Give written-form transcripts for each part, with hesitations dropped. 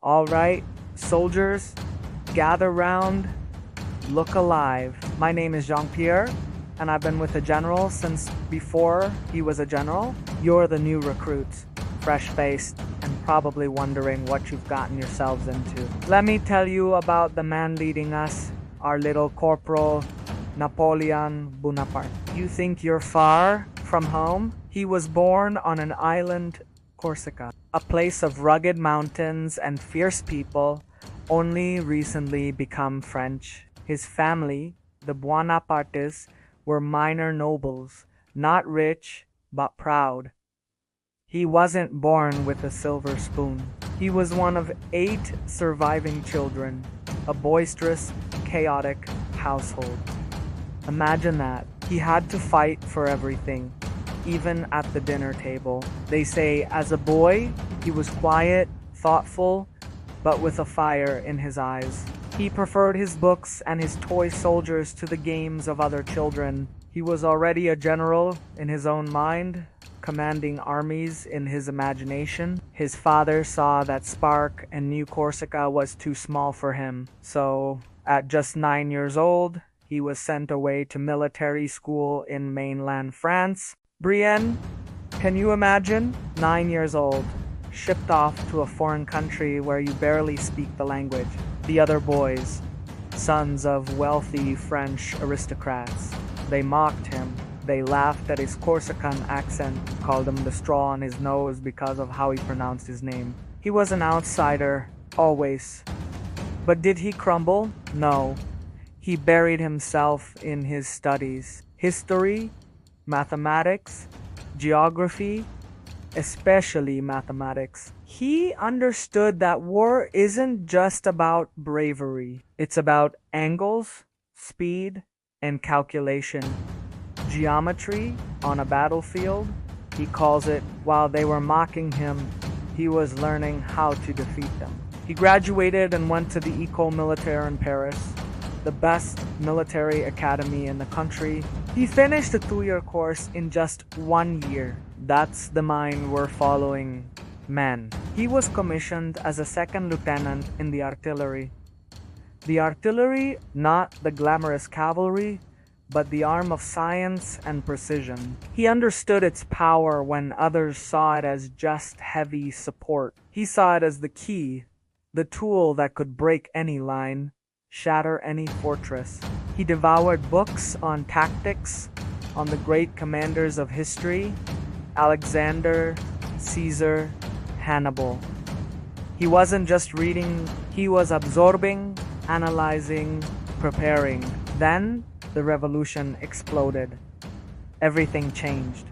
All right, soldiers, gather round, look alive. My name is Jean-Pierre, and I've been with the general since before he was a general. You're the new recruits, fresh-faced, and probably wondering what you've gotten yourselves into. Let me tell you about the man leading us, our little corporal, Napoleon Bonaparte. You think you're far from home? He was born on an island, Corsica, a place of rugged mountains and fierce people, only recently become French. His family, the Bonapartes, were minor nobles, not rich, but proud. He wasn't born with a silver spoon. He was one of 8 surviving children, a boisterous, chaotic household. Imagine that. He had to fight for everything, even at the dinner table. They say as a boy, he was quiet, thoughtful, but with a fire in his eyes. He preferred his books and his toy soldiers to the games of other children. He was already a general in his own mind, commanding armies in his imagination. His father saw that spark and knew Corsica was too small for him. So, at just 9 years old, he was sent away to military school in mainland France. Brienne, can you imagine? 9 years old, shipped off to a foreign country where you barely speak the language. The other boys, sons of wealthy French aristocrats, they mocked him. They laughed at his Corsican accent, called him the straw on his nose because of how he pronounced his name. He was an outsider, always. But did he crumble? No. He buried himself in his studies. History, mathematics, geography, especially mathematics. He understood that war isn't just about bravery. It's about angles, speed, and calculation. Geometry on a battlefield, he calls it. While they were mocking him, he was learning how to defeat them. He graduated and went to the École Militaire in Paris, the best military academy in the country. He finished the 2-year course in just 1 year. That's the mind we're following, man. He was commissioned as a second lieutenant in the artillery. The artillery, not the glamorous cavalry, but the arm of science and precision. He understood its power when others saw it as just heavy support. He saw it as the key, the tool that could break any line, shatter any fortress. He devoured books on tactics, on the great commanders of history, Alexander, Caesar, Hannibal. He wasn't just reading, he was absorbing, analyzing, preparing. Then, the revolution exploded. Everything changed.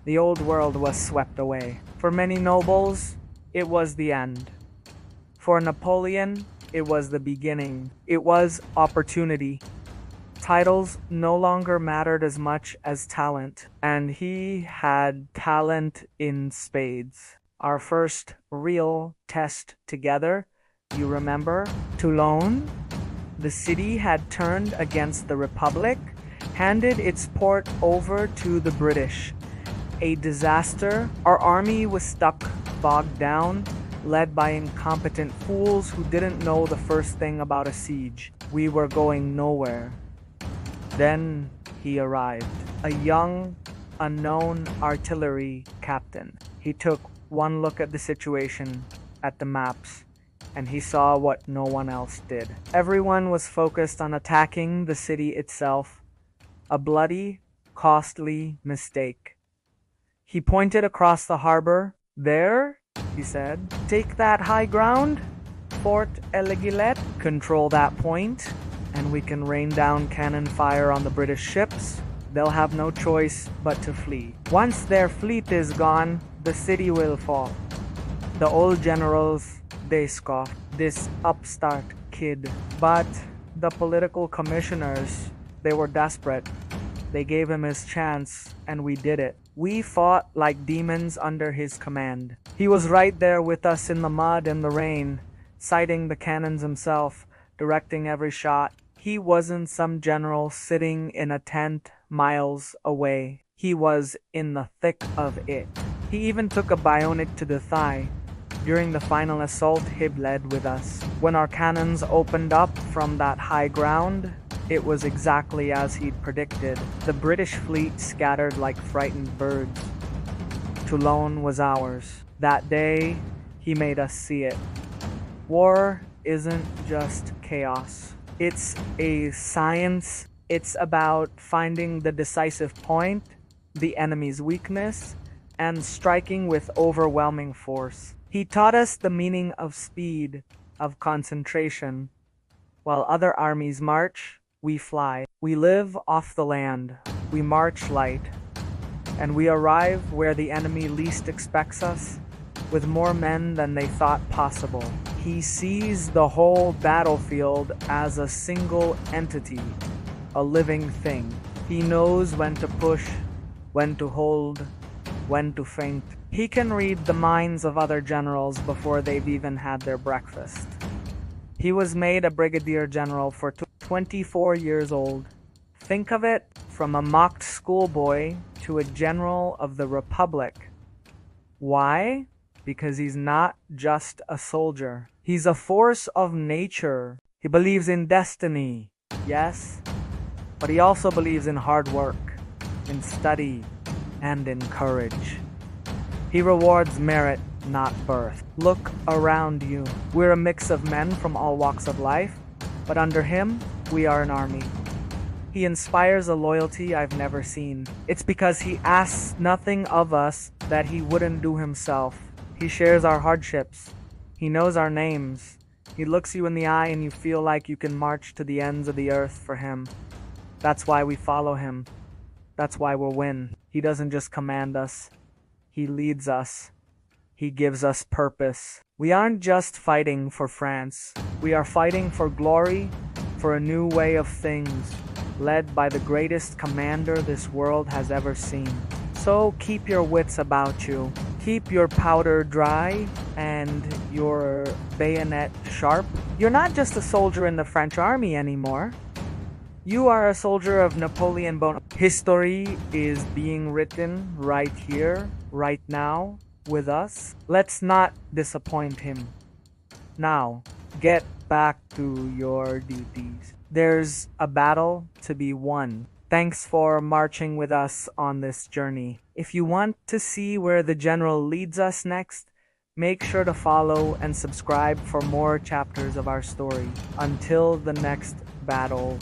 The old world was swept away. For many nobles, it was the end. For Napoleon, it was the beginning. It was opportunity. Titles no longer mattered as much as talent, and he had talent in spades. Our first real test together, you remember? Toulon? The city had turned against the Republic, handed its port over to the British. A disaster. Our army was stuck, bogged down, led by incompetent fools who didn't know the first thing about a siege. We were going nowhere. Then he arrived, a young, unknown artillery captain. He took one look at the situation, at the maps, and he saw what no one else did. Everyone was focused on attacking the city itself, a bloody, costly mistake. He pointed across the harbor. There, he said, take that high ground, Fort Elegillet, control that point, and we can rain down cannon fire on the British ships. They'll have no choice but to flee. Once their fleet is gone, the city will fall. The old generals, they scoffed. This upstart kid. But the political commissioners, they were desperate. They gave him his chance, and we did it. We fought like demons under his command. He was right there with us in the mud and the rain, sighting the cannons himself, directing every shot. He wasn't some general sitting in a tent miles away. He was in the thick of it. He even took a bayonet to the thigh. During the final assault, Hib led with us. When our cannons opened up from that high ground, it was exactly as he'd predicted. The British fleet scattered like frightened birds. Toulon was ours. That day, he made us see it. War isn't just chaos. It's a science. It's about finding the decisive point, the enemy's weakness, and striking with overwhelming force. He taught us the meaning of speed, of concentration. While other armies march, we fly. We live off the land. We march light. And we arrive where the enemy least expects us, with more men than they thought possible. He sees the whole battlefield as a single entity, a living thing. He knows when to push, when to hold, when to feint. He can read the minds of other generals before they've even had their breakfast. He was made a brigadier general for 24 years old. Think of it, from a mocked schoolboy to a general of the Republic. Why? Because he's not just a soldier. He's a force of nature. He believes in destiny, yes, but he also believes in hard work, in study, and in courage. He rewards merit, not birth. Look around you. We're a mix of men from all walks of life, but under him, we are an army. He inspires a loyalty I've never seen. It's because he asks nothing of us that he wouldn't do himself. He shares our hardships. He knows our names. He looks you in the eye and you feel like you can march to the ends of the earth for him. That's why we follow him. That's why we'll win. He doesn't just command us. He leads us. He gives us purpose. We aren't just fighting for France. We are fighting for glory, for a new way of things, led by the greatest commander this world has ever seen. So keep your wits about you. Keep your powder dry and your bayonet sharp. You're not just a soldier in the French army anymore. You are a soldier of Napoleon Bonaparte. History is being written right here, right now, with us. Let's not disappoint him. Now, get back to your duties. There's a battle to be won. Thanks for marching with us on this journey. If you want to see where the general leads us next, make sure to follow and subscribe for more chapters of our story. Until the next battle.